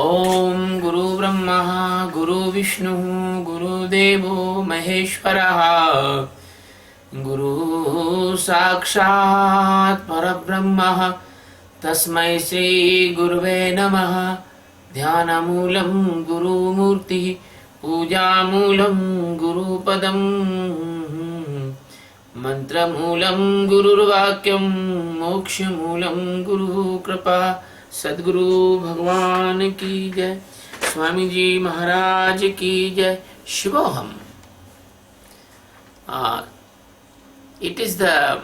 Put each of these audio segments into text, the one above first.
ओम गुरु ब्रह्मा गुरु विष्णु गुरुदेवो महेश्वरः गुरु साक्षात् परब्रह्मः तस्मै श्री गुरुवे नमः। ध्यानमूलं गुरुमूर्तिः पूजामूलं गुरुपदम् मंत्रमूलं गुरुर्वाक्यं मोक्षमूलं गुरुकृपा। सद्गुरु भगवान की जय। स्वामी जी महाराज की जय। शिवोहम। It is the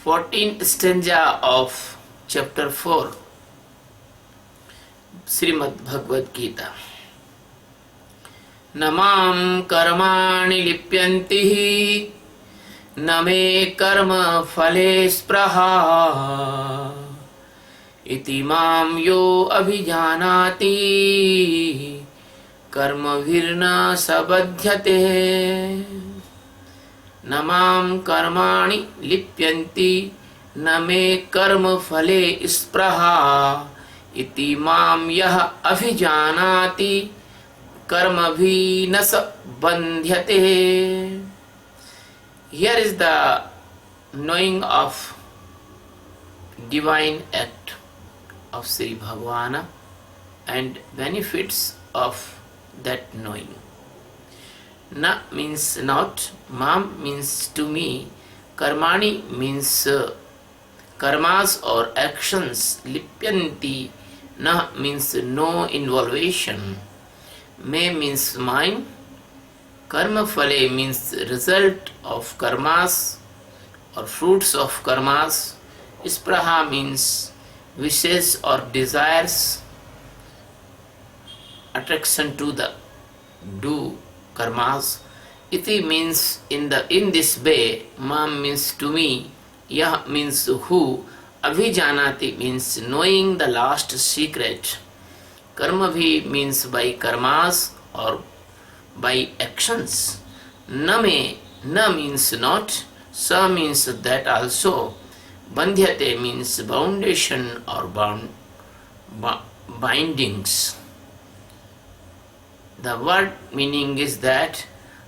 14th stanza of chapter 4 Srimad Bhagavad Gita. न मां कर्माणि लिप्यन्ति न मे कर्म फले स्पृहा इति मां यो अभिजानाति कर्मभिर्न सबध्यते। न मां कर्माणि लिप्यन्ति न मे कर्म फले स्पृहा इति मां यः अभिजानाति कर्मभि न बंध्यते। Here is the knowing of divine act of Sri Bhagavana and benefits of that knowing. Na means not, mam means to me, karmani means karmas or actions, lipyanti, na means no involvation, me means mine, karma phale means result of karmas or fruits of karmas, spraha means wishes or desires, attraction to the do karmas. Iti means in this way, mam means to me, yah means who, abhijanati means knowing the last secret. Karma bhi means by karmas or by actions. Na means not, sa means that also, bandhyate means foundation or bindings. The word meaning is that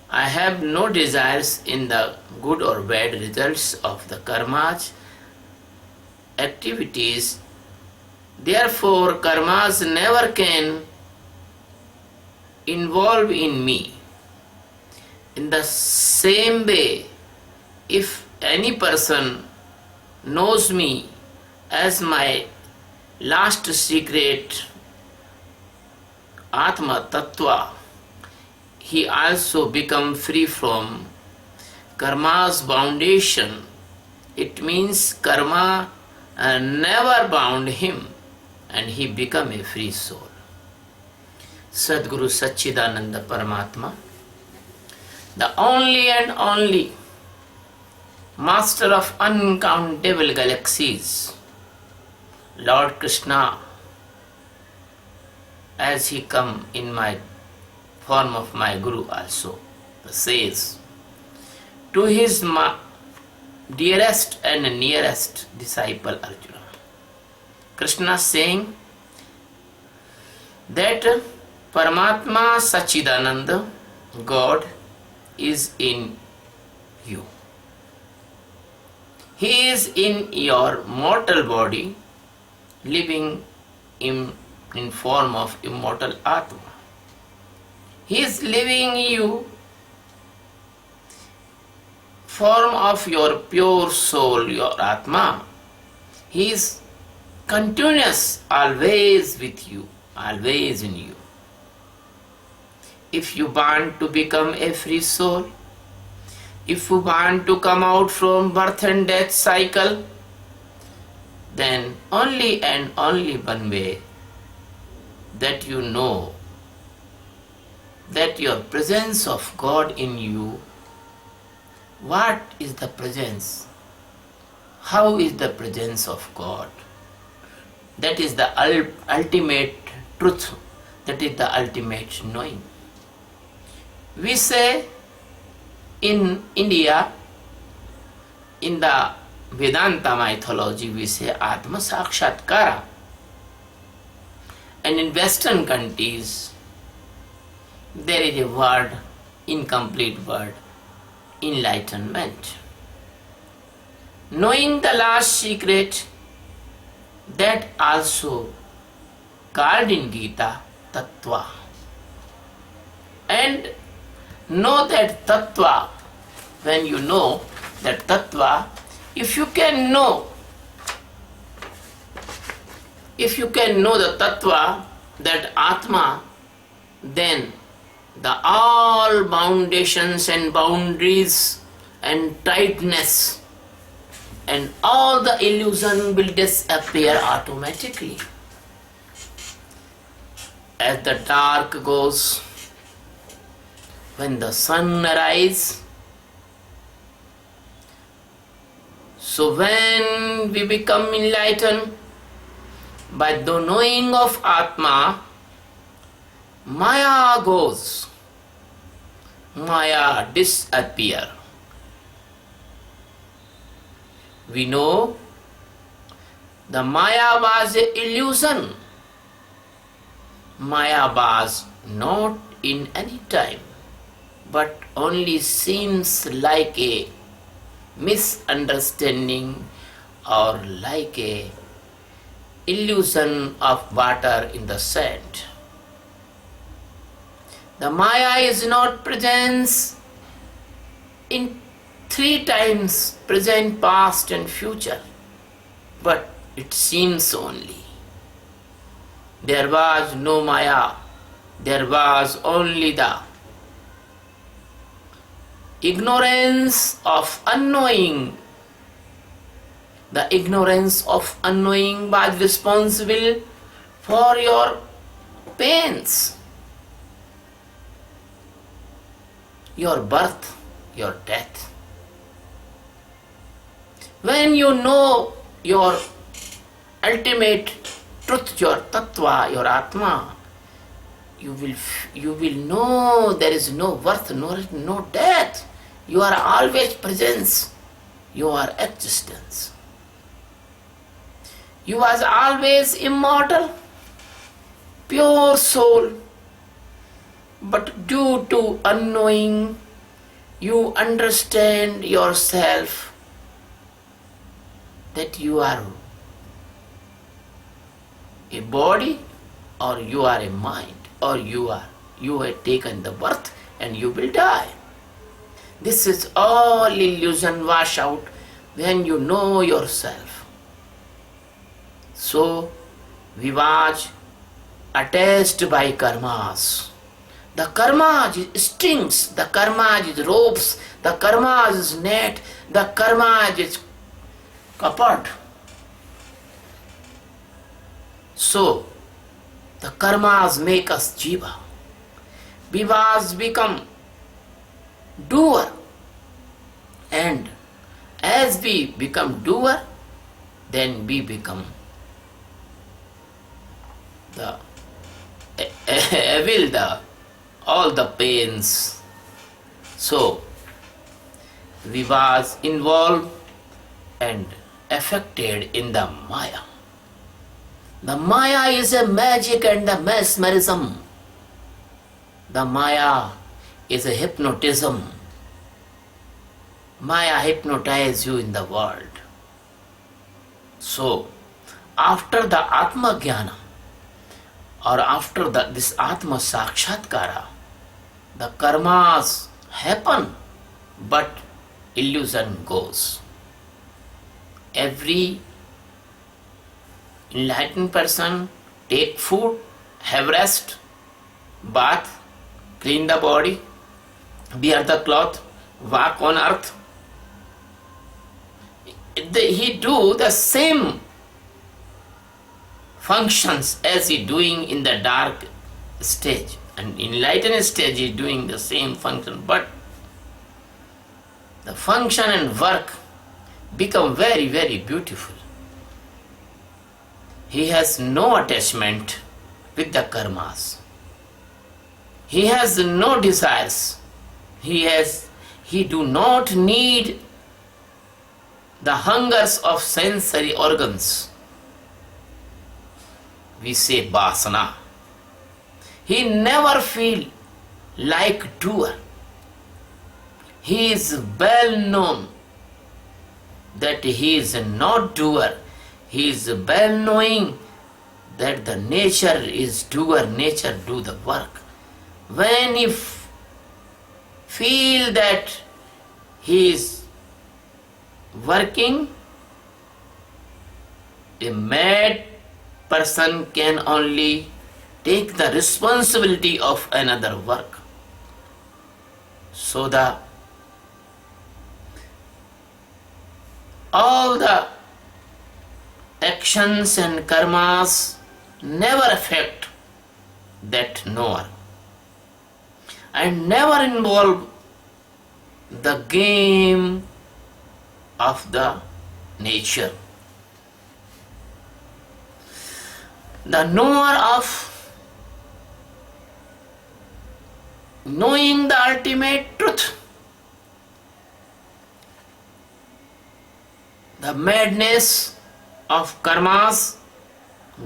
I have no desires in the good or bad results of the karmas activities. Therefore, karmas never can involve in me. In the same way, if any person knows me as my last secret Atma Tattva, he also become free from karma's foundation. It means karma never bound him and he become a free soul. Sadguru Satchidananda Paramatma, the only and only master of uncountable galaxies, Lord Krishna, as he come in my form of my Guru also, says to his dearest and nearest disciple Arjuna, Krishna saying that Paramatma Satchidananda, God, is in you. He is in your mortal body, living in form of immortal Atma. He is living you, form of your pure soul, your Atma. He is continuous, always with you, always in you. If you want to become a free soul, if you want to come out from birth and death cycle, then only and only one way, that you know that your presence of God in you. What is the presence? How is the presence of God? That is the ultimate truth. That is the ultimate knowing. We say in India, in the Vedanta mythology, we say Atma Sakshatkara. And in Western countries, there is a word, incomplete word, enlightenment. Knowing the last secret, that also called in Geeta Tattva. And know that Tattva, when you know that Tattva, if you can know the Tattva, that Atma, then the all foundations and boundaries and tightness and all the illusion will disappear automatically. As the dark goes, when the sun arises, so when we become enlightened by the knowing of Atma, Maya goes, Maya disappear. We know the Maya was an illusion. Maya was not in any time, but only seems like a misunderstanding or like a illusion of water in the sand. The Maya is not presence in three times, present, past and future, but it seems only. There was no Maya, there was only the ignorance of unknowing. The ignorance of unknowing was responsible for your pains, your birth, your death. When you know your ultimate truth, your tattva, your atma, you will know there is no birth, no death. You are always presence. You are existence. You was always immortal, pure soul. But due to unknowing, you understand yourself that you are a body or you are a mind or you have taken the birth and you will die. This is all illusion wash out when you know yourself. So we was attached by karmas. The karma is strings, the karma is ropes, the karma is net, the karma is kaput. So the karmas make us jiva. We was become doer, and as we become doer, then we become the evil, all the pains. So we was involved and affected in the Maya. The Maya is a magic and the mesmerism. The Maya is a hypnotism. Maya hypnotizes you in the world. So, after the Atma Jnana, or after this Atma Sakshatkara, the karmas happen, but illusion goes. Every enlightened person take food, have rest, bath, clean the body, wear the cloth, walk on earth. He do the same functions as he doing in the dark stage, and enlightened stage he doing the same function, but the function and work become very, very beautiful. He has no attachment with the karmas. He has no desires. He do not need the hungers of sensory organs. we say vasana. He never feel like doer. He is well known that he is not doer. He is well knowing that the nature is doer, nature do the work. When he feel that he is working, a mad person can only take the responsibility of another work. So all the actions and karmas never affect that knower and never involve the game of the nature. The knower of knowing the ultimate truth, the madness of karmas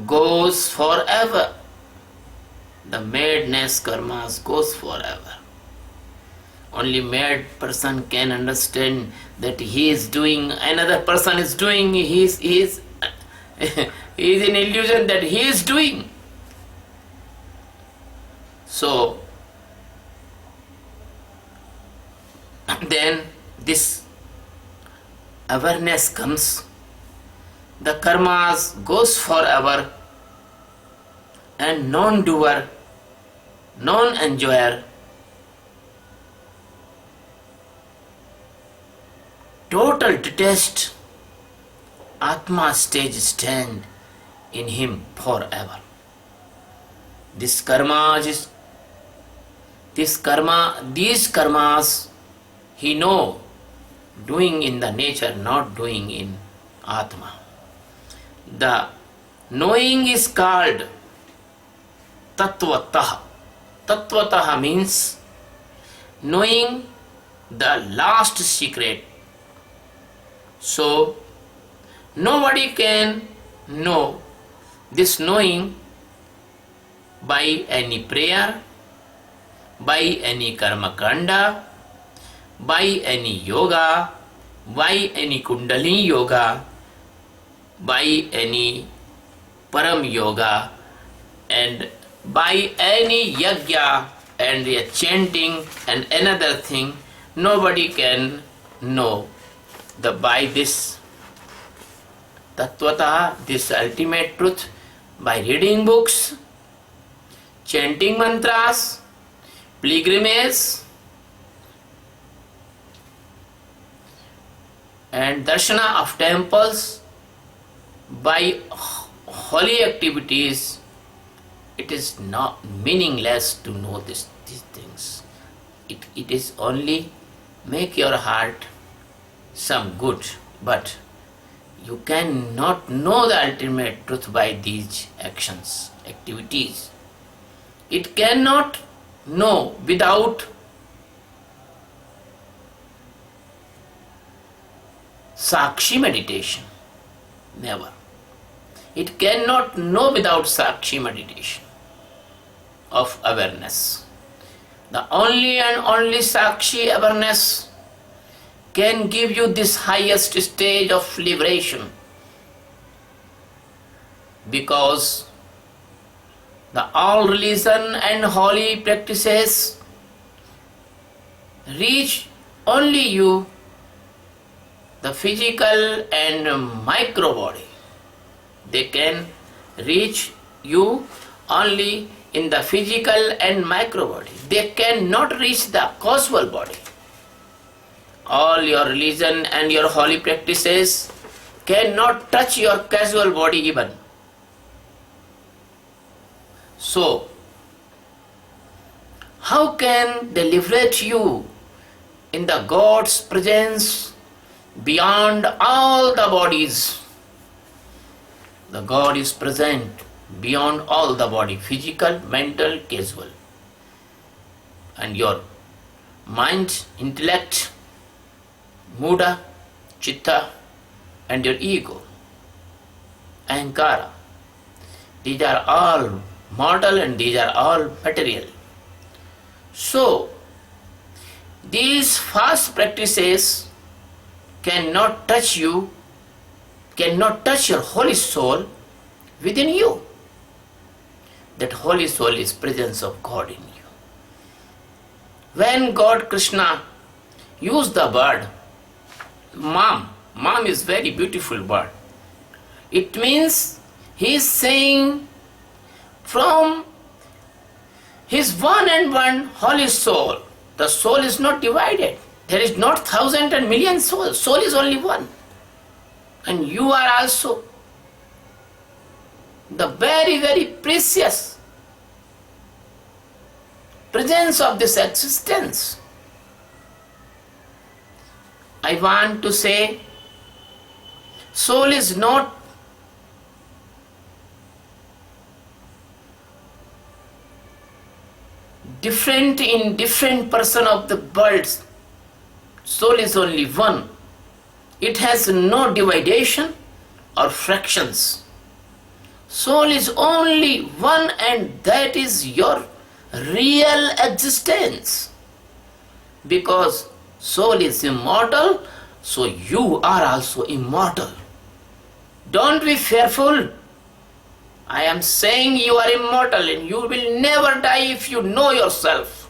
goes forever. The madness karmas goes forever. Only mad person can understand that he is doing, another person is doing, he is in illusion that he is doing. So then this awareness comes, the karmas goes forever, and non-doer, non-enjoyer, total detached Atma stage stand in him forever. These karmas he know, doing in the nature, not doing in Atma. The knowing is called Tattvataha. Tattvataha means knowing the last secret. So nobody can know this knowing by any prayer, by any karma kanda, by any yoga, by any kundalini yoga, by any param yoga, and by any yajna and a chanting and another thing. Nobody can know by this tattvata, this ultimate truth, by reading books, chanting mantras, pilgrimage, and darshana of temples, by holy activities. It is not meaningless to know these things. It is only make your heart some good, but you cannot know the ultimate truth by these actions, activities. It cannot know without Sakshi meditation. Never. It cannot know without Sakshi meditation of awareness. The only and only Sakshi awareness can give you this highest stage of liberation, because the all religion and holy practices reach only you, the physical and micro body. They can reach you only in the physical and micro body. They cannot reach the causal body. All your religion and your holy practices cannot touch your casual body even. So, how can they liberate you in the God's presence beyond all the bodies? The God is present beyond all the body, physical, mental, casual. And your mind, intellect, muda, chitta, and your ego, ahankara. These are all mortal and these are all material. So, these fast practices cannot touch you, cannot touch your holy soul within you. That holy soul is presence of God in you. When God Krishna used the word Mam is very beautiful word. It means he is saying from his one and one holy soul. The soul is not divided. There is not thousand and million souls. Soul is only one. And you are also the very, very precious presence of this existence. I want to say, soul is not different in different person of the world. Soul is only one. It has no dividation or fractions. Soul is only one, and that is your real existence. Because soul is immortal, so you are also immortal. Don't be fearful. I am saying you are immortal and you will never die if you know yourself.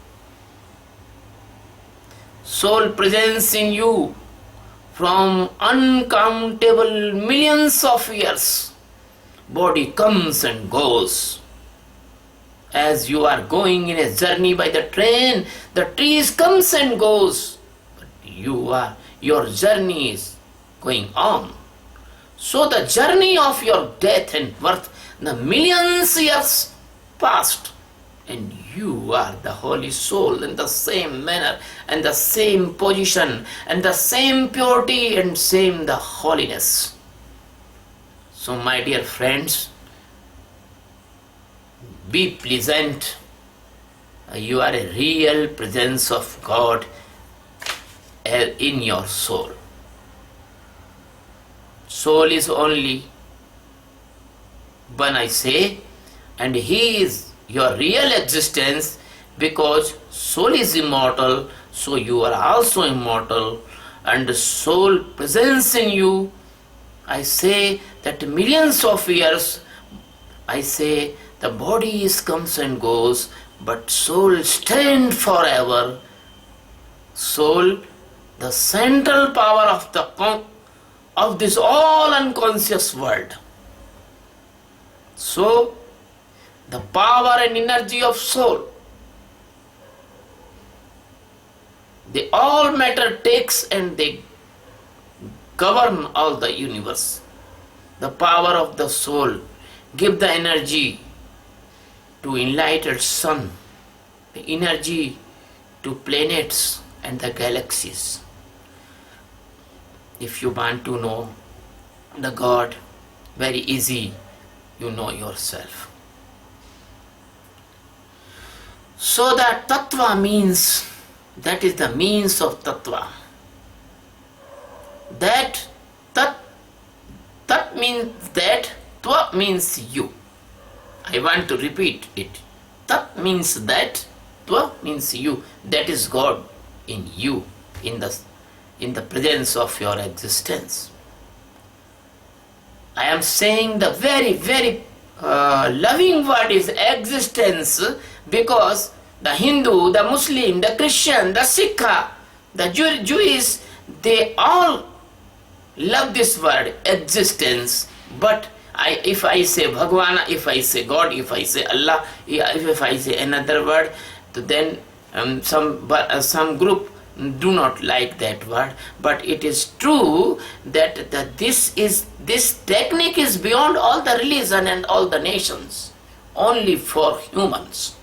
Soul presence in you from uncountable millions of years. Body comes and goes. As you are going in a journey by the train, the trees comes and goes. But your journey is going on. So the journey of your death and birth, the millions years passed, and you are the holy soul in the same manner and the same position and the same purity and same the holiness. So my dear friends, be pleasant. You are a real presence of God in your soul. Soul is only one, I say, and he is your real existence, because soul is immortal, so you are also immortal, and the soul presence in you, I say that millions of years, I say the body is comes and goes, but soul stand forever. Soul, the central power of this all unconscious world. So, the power and energy of soul, they all matter takes and they govern all the universe. The power of the soul give the energy to enlightened sun, the energy to planets and the galaxies. If you want to know the God, very easy, you know yourself. So that tattva means, that is the means of tattva. That tat means that, tva means you. I want to repeat it. Tat means that, tva means you. That is God in you, in the presence of your existence. I am saying the very, very loving word is existence, because the Hindu, the Muslim, the Christian, the Sikh, the Jewish, they all love this word existence. But if I say Bhagwan, if I say God, if I say Allah, if I say another word, then some group do not like that word. But it is true that this technique is beyond all the religion and all the nations, only for humans.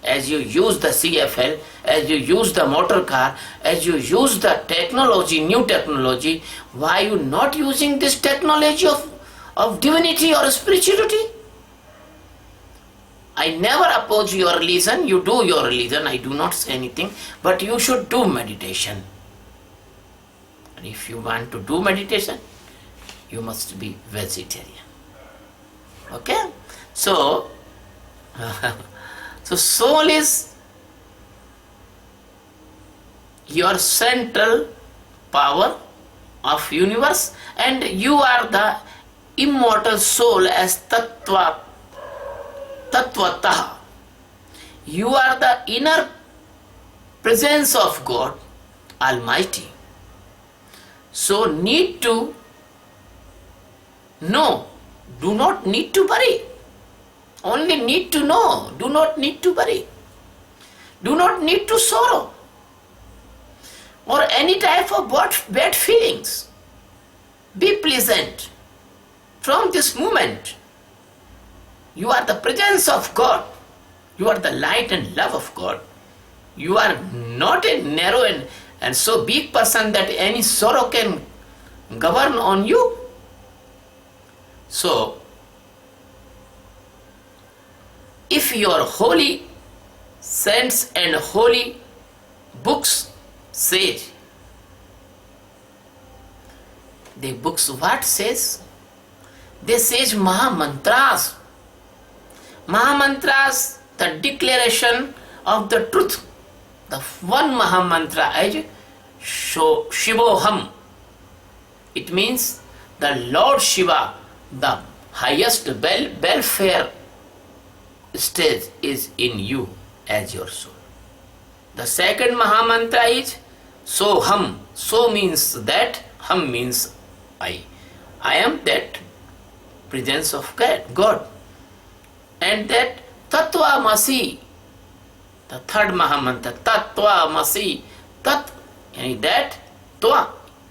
As you use the CFL, as you use the motor car, as you use the technology, new technology, why are you not using this technology of divinity or spirituality? I never oppose your religion, you do your religion, I do not say anything, but you should do meditation. And if you want to do meditation, you must be vegetarian. Okay? So, so soul is your central power of universe, and you are the immortal soul as tattvataha. You are the inner presence of God Almighty. So need to know, do not need to worry. Only need to know, do not need to worry. Do not need to sorrow or any type of bad feelings. Be pleasant. From this moment, you are the presence of God. You are the light and love of God. You are not a narrow and so big person that any sorrow can govern on you. So, if your holy saints and holy books say, the books what says? They says Mahamantras. Mahamantras, the declaration of the truth. The one Mahamantra is Shivoham. It means the Lord Shiva, the highest welfare stage is in you as your soul. The second Mahamantra is Soham. So means that, Ham means I. I am that presence of God. And that Tattvamasi, the third Mahamantra, Tattvamasi, Tat, and that Tva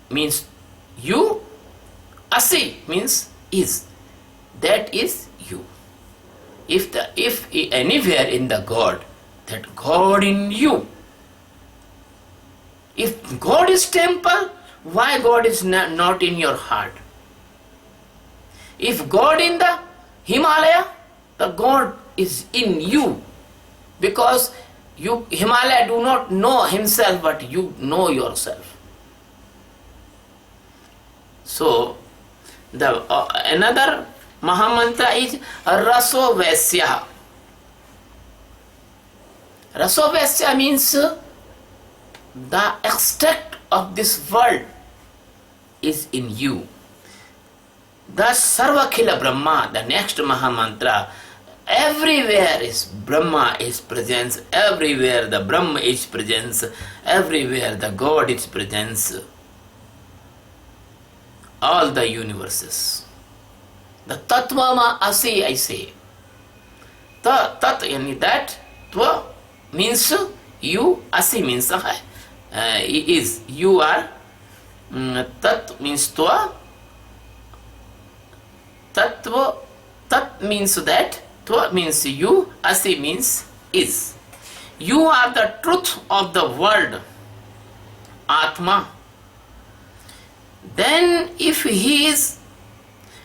means you, Asi means is. That is you. If anywhere in the God, that God in you. If God is temple, why God is not in your heart? If God in the Himalaya, the God is in you, because you Himalaya do not know himself, but you know yourself. So the another Mahamantra is Rasovesya. Rasovesya means the extract of this world is in you. Thus Sarvakhila Brahma, the next Mahamantra, everywhere is Brahma is presence, everywhere the Brahma is presence, everywhere the God is presence, all the universes. The Tattvama Asi, I say. Tat, yani that, Tva means you, Asi means is, you are, Tat means Tva, Tattva, Tat means that, Tva means you, Asi means is. You are the truth of the world, Atma. Then if he is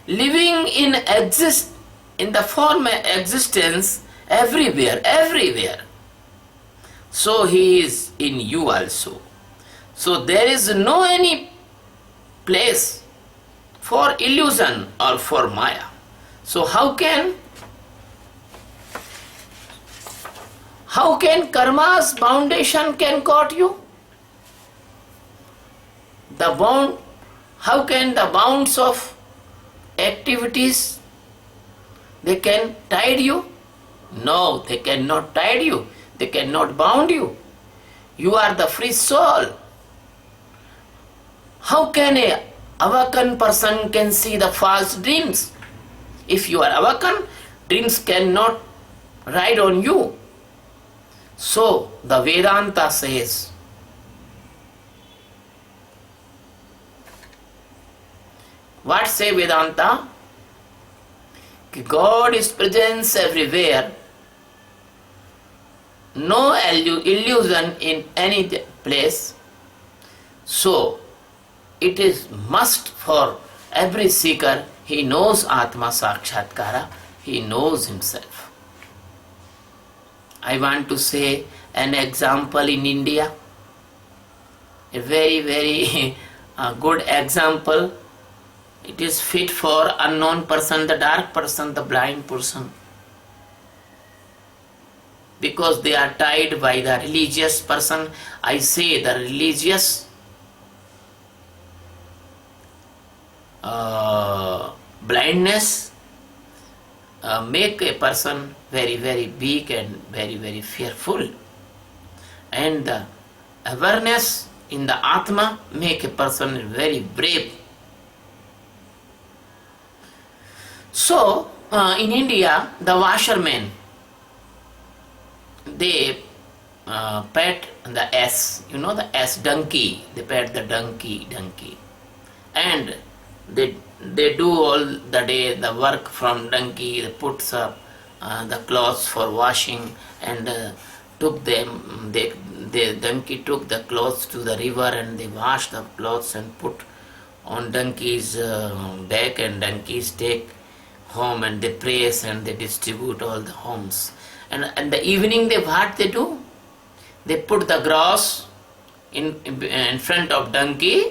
living in the form of existence everywhere, so he is in you also. So there is no any place for illusion or for Maya. So how can karma's foundation can caught you? How can the bounds of activities they can tie you? No, they cannot tie you. They cannot bound you. You are the free soul. How can a awakened person can see the false dreams? If you are awakened, dreams cannot ride on you. So the Vedanta says, what say Vedanta? God is presence everywhere. No illusion in any place. So it is must for every seeker. He knows Atma Sakshatkara. He knows himself. I want to say an example in India. A very, very good example. It is fit for unknown person, the dark person, the blind person. Because they are tied by the religious person. I say the religious blindness make a person very, very big and very, very fearful. And the awareness in the Atma make a person very brave. So, in India, the washermen, they pet the ass, the ass donkey, they pet the donkey, and they do all the day the work from donkey. They put up the clothes for washing, and took them. The donkey took the clothes to the river, and they wash the clothes and put on donkey's back, and donkeys take home and they press and they distribute all the homes. And the evening what they do? They put the grass in front of donkey,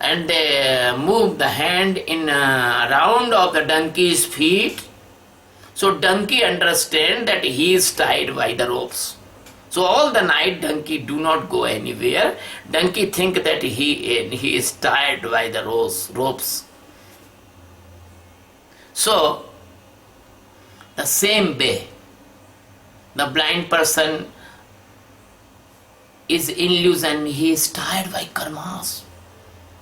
and they move the hand in around of the donkey's feet. So donkey understand that he is tied by the ropes. So all the night donkey do not go anywhere. Donkey think that he is tied by the ropes. So the same way, the blind person is illusion. He is tied by karmas.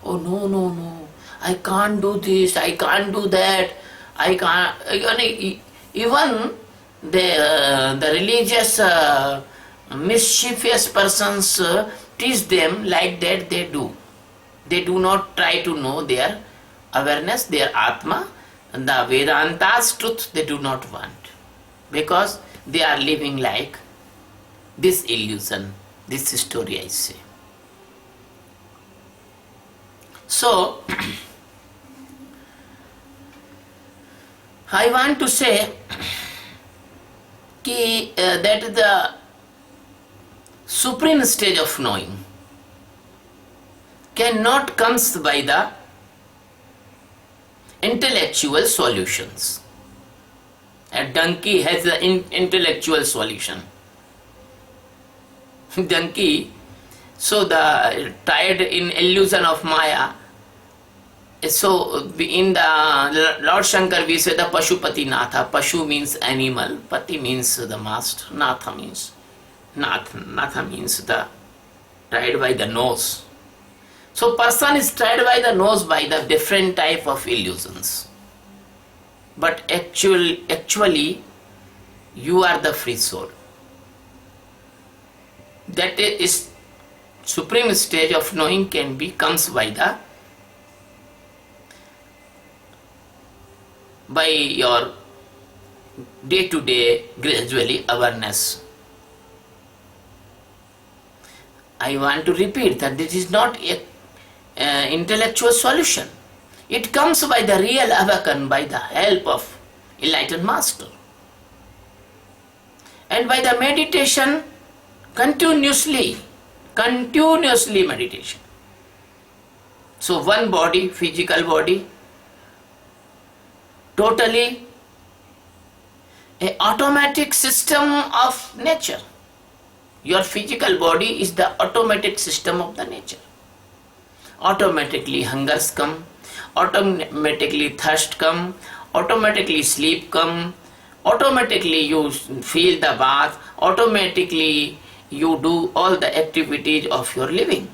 Oh no, I can't do this, I can't do that, I can't. Even the religious mischievous persons teach them like that. They do not try to know their awareness, their Atma, and the Vedanta's truth they do not want, because they are living like this illusion, this story I say. So, I want to say that the supreme stage of knowing cannot comes by the intellectual solutions. A donkey has the intellectual solution. Donkey, so the tied in illusion of Maya. So in the Lord Shankar we say the Pashupati Natha. Pashu means animal, Pati means the master, Natha means the tied by the nose. So person is tied by the nose by the different type of illusions. But actually you are the free soul. That is supreme stage of knowing comes by your day-to-day gradually awareness. I want to repeat that this is not an intellectual solution. It comes by the real awaken, by the help of enlightened master. And by the meditation, continuously meditation. So one body, physical body, totally an automatic system of nature. Your physical body is the automatic system of the nature. Automatically hungers come, automatically thirst come, automatically sleep come, automatically you feel the bath, automatically you do all the activities of your living.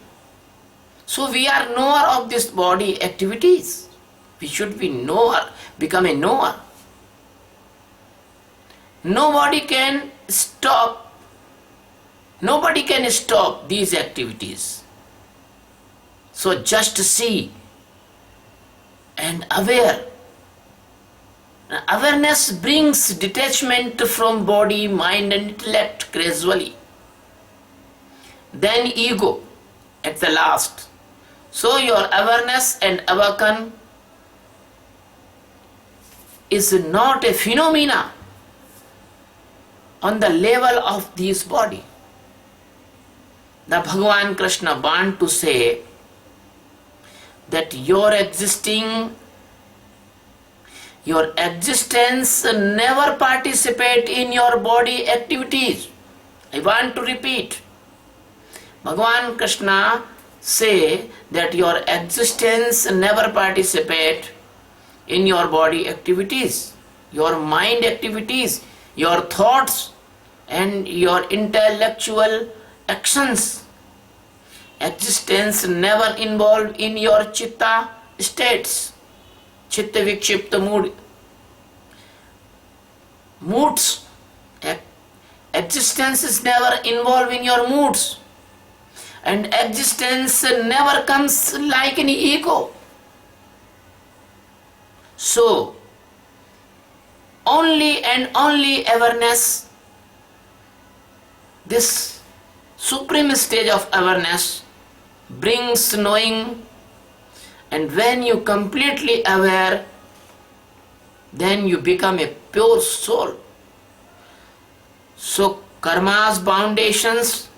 So we are knower of this body activities. We should be knower, become a knower. Nobody can stop these activities. So just see and aware. Awareness brings detachment from body, mind and intellect gradually. Then ego at the last. So your awareness and awaken is not a phenomena on the level of this body. The Bhagavan Krishna want to say that your existing Your existence never participate in your body activities. I want to repeat. Bhagavan Krishna say that your existence never participate in your body activities, your mind activities, your thoughts and your intellectual actions. Existence never involved in your chitta states, chitta vikshipta moods. Existence is never involved in your moods, and existence never comes like an ego. So, only and only awareness, this supreme stage of awareness brings knowing, and when you completely aware, then you become a pure soul. So karma's foundations,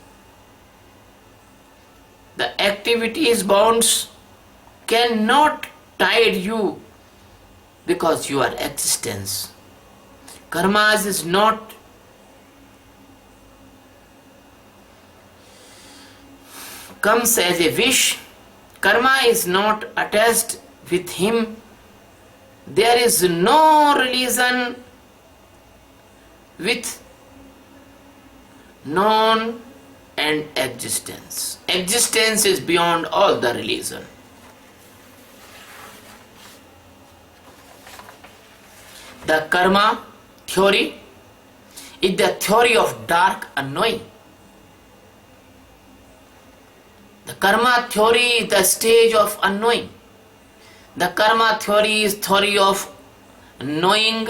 the activities bounds cannot tide you because you are existence. Karma is not comes as a wish. Karma is not attached with him. There is no relation with known and existence. Existence is beyond all the religion. The karma theory is the theory of dark unknowing. The karma theory is the stage of unknowing. The karma theory is theory of knowing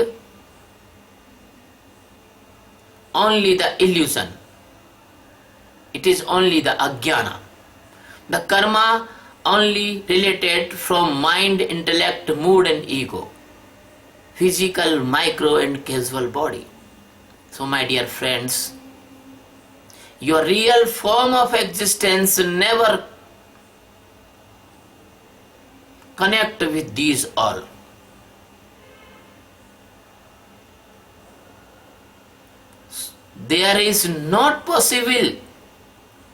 only the illusion. It is only the ajnana. The karma only related from mind, intellect, mood and ego. Physical, micro and causal body. So my dear friends, your real form of existence never connect with these all. There is not possible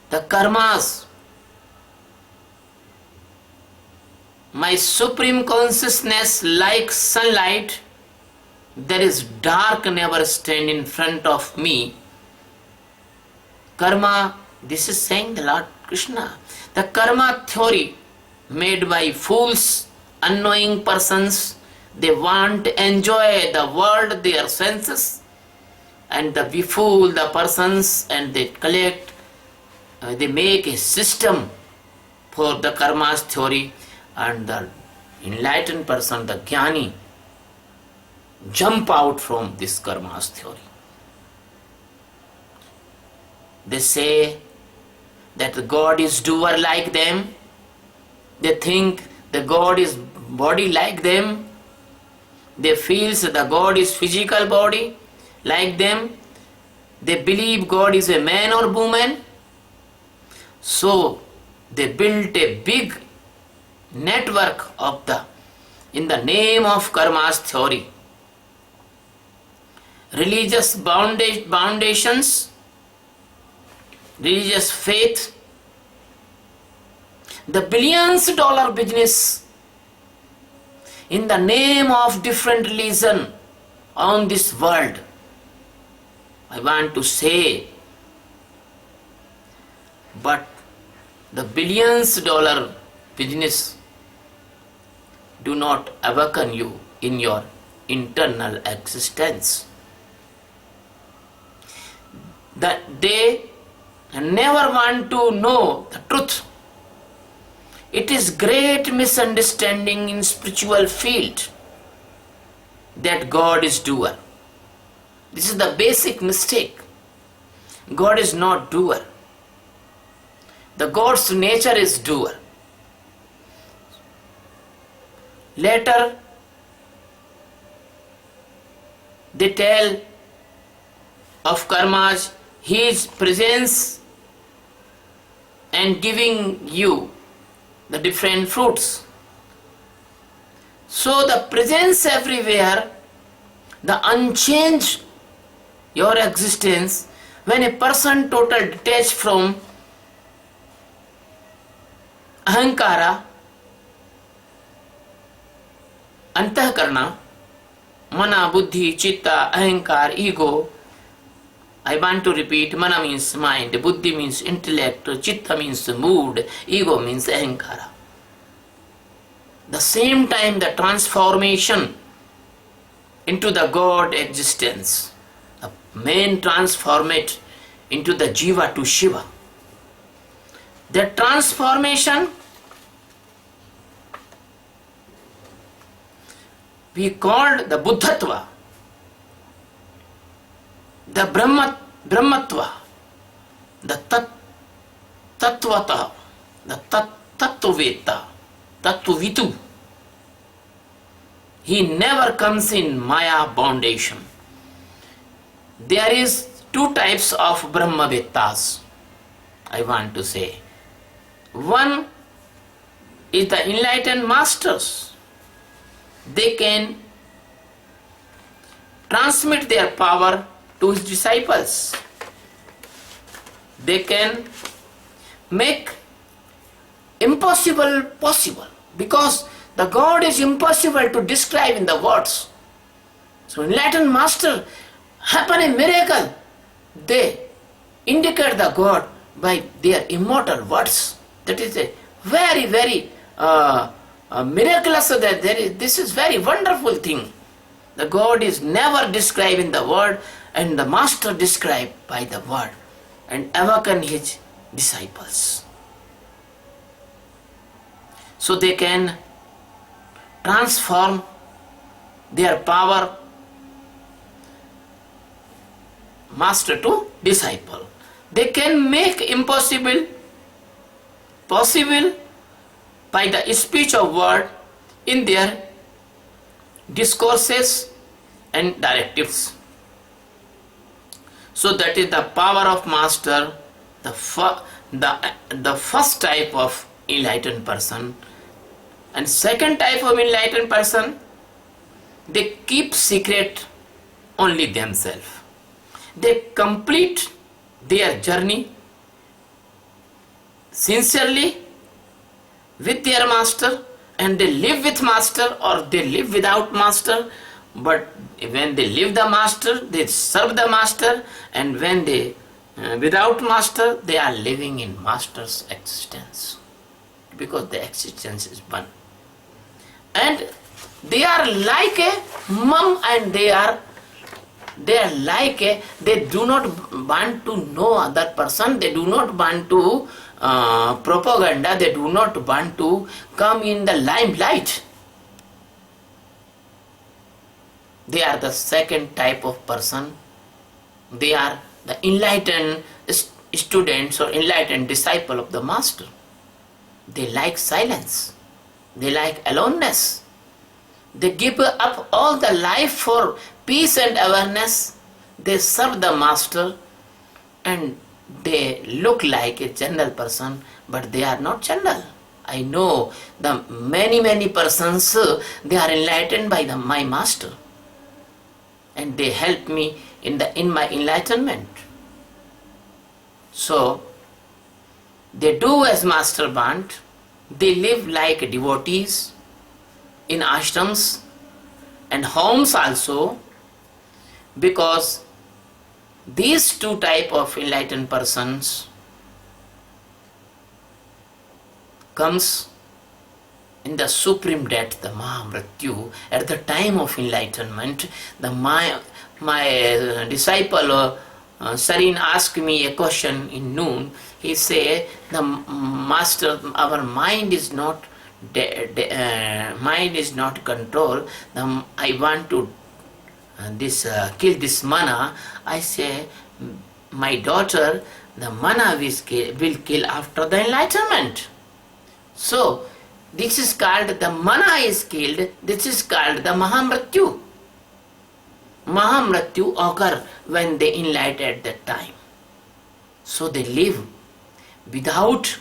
the karmas. My supreme consciousness like sunlight, there is dark never stand in front of me. Karma, this is saying the Lord Krishna. The karma theory made by fools, unknowing persons, they want to enjoy the world, their senses, and the befool the persons, and they collect, they make a system for the karma's theory, and the enlightened person, the jnani, jump out from this karma's theory. They say that the God is doer like them. They think the God is body like them. They feel the God is physical body like them. They believe God is a man or woman. So they built a big network of in the name of karma's theory. Religious foundations, religious faith, the billions-dollar business in the name of different religion on this world. I want to say, but the billions-dollar business do not awaken you in your internal existence. That they never want to know the truth. It is great misunderstanding in spiritual field that God is doer. This is the basic mistake. God is not doer. The God's nature is doer. Later, they tell of karmas, His presence and giving you the different fruits. So the presence everywhere, the unchanged your existence, when a person total detached from ahankara, antahkarna, mana, buddhi, chitta, ahankar, ego. I want to repeat, mana means mind, buddhi means intellect, chitta means mood, ego means ahankara. The same time the transformation into the God existence, the main transformate into the Jiva to Shiva. The transformation we called the Buddhatva, the Brahmatva, the Tattvata, the Tattveta, Tattvitu. He never comes in Maya foundation. There is two types of Brahmavettas, I want to say. One is the enlightened masters. They can transmit their power to his disciples. They can make impossible possible, because the God is impossible to describe in the words. So enlightened master happen a miracle. They indicate the God by their immortal words. That is a very, very miraculous. This is very wonderful thing. The God is never described in the word, and the master described by the word, and awaken his disciples. So they can transform their power, master to disciple. They can make impossible possible by the speech of word in their discourses and directives. So that is the power of master, the first type of enlightened person. And second type of enlightened person, they keep secret only themselves. They complete their journey sincerely with their master, and they live with master or they live without master. But when they live the master, they serve the master, and when they without master, they are living in master's existence, because the existence is one. And they are like a mum, and they are like a, they do not want to know other person, they do not want to propaganda, they do not want to come in the limelight. They are the second type of person. They are the enlightened students or enlightened disciple of the master. They like silence. They like aloneness. They give up all the life for peace and awareness. They serve the master, and they look like a general person, but they are not general. I know the many persons, they are enlightened by my master, and they help me in my enlightenment. So they do as master want. They live like devotees in ashrams and homes also, because these two type of enlightened persons comes in the supreme death, the Mahamrityu. At the time of enlightenment, my disciple Sarin asked me a question in noon. He said, the master, our mind is not control. I want to kill this mana. I say, my daughter, the mana will kill after the enlightenment. So this is called, the mana is killed. This is called the Mahamrityu. Mahamrityu occur when they enlighten at that time. So they live without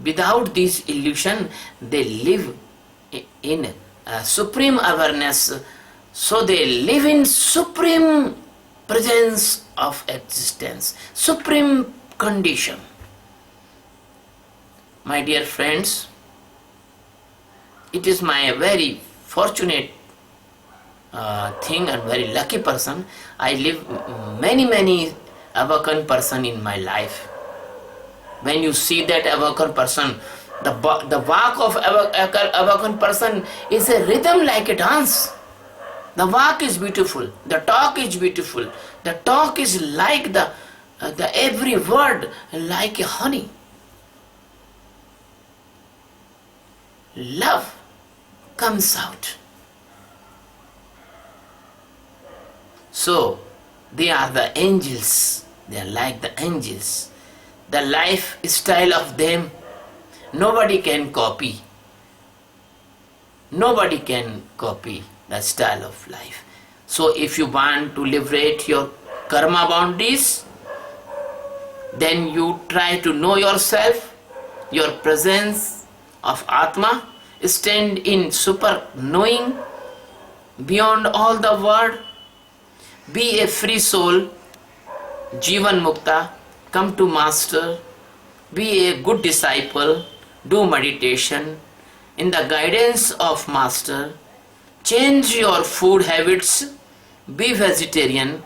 Without this illusion, they live in supreme awareness. So they live in supreme presence of existence, supreme condition. My dear friends, it is my very fortunate thing and very lucky person. I live many awakened person in my life. When you see that awakened person, the walk of awakened person is a rhythm like a dance. The walk is beautiful, the talk is beautiful, the talk is like the every word like a honey. Love comes out. So they are the angels, they are like the angels. The lifestyle of them nobody can copy. Nobody can copy the style of life. So if you want to liberate your karma boundaries, then you try to know yourself, your presence of Atma, stand in super knowing beyond all the world, be a free soul, Jivan Mukta, come to Master, be a good disciple, do meditation in the guidance of Master, change your food habits, be vegetarian.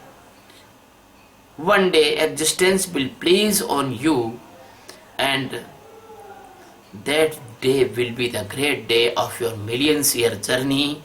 One day existence will please on you, and that day will be the great day of your millions year journey.